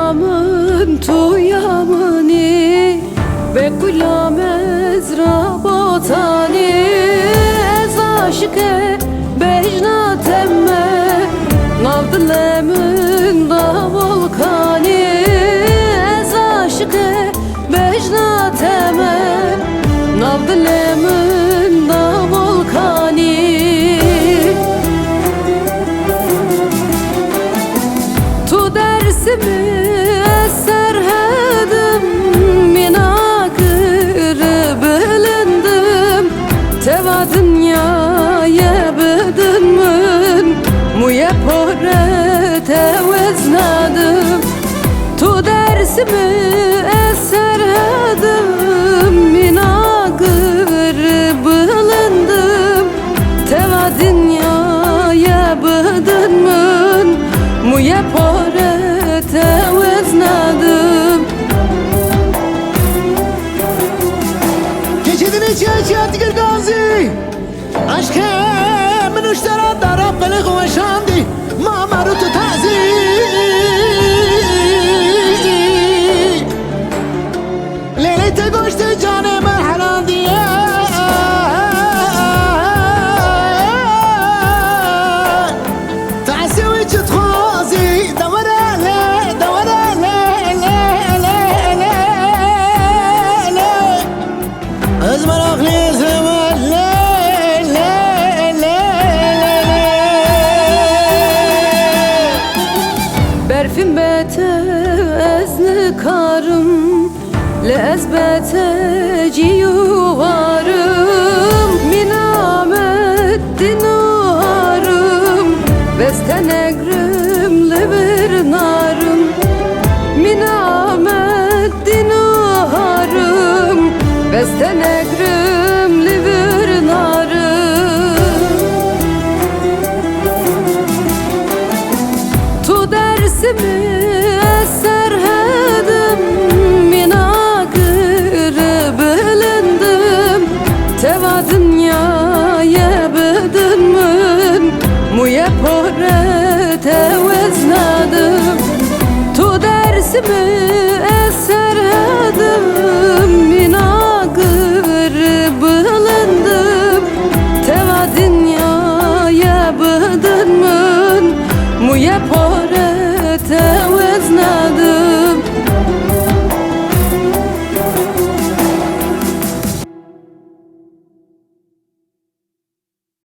yamın tu yamını ve kulam ezra botani ez aşıke bejna temme navdilemin da volkani ez aşıke bejna temme navdilemin da volkani tu dersimi eser hedim mina kırı bilindim teva dünyaya bedinmin muye pore teveznadım tu dersimi eser hedim mina kırı bilindim teva dünyaya bedinmin muye pore teveznadım geçidini çiğ tigir gazi aşkı من اشترى الضرب بلغ وشاندي ما مرت تعزي ليلة قشت جاني مرحلان دي تعسي ويش تخوزي دورا لي دورا لي لي لي لي لي ازمر اخلي زمر لي berfin bete ezni karım lezbete civarım minamet dinarım vesten egrim libir narım minamet dinarım vesten egrim libir narım tu dersimi eser hedim mina kırı bilindim teva dünyaya bedinmin muye pore teveznadım tu dersimi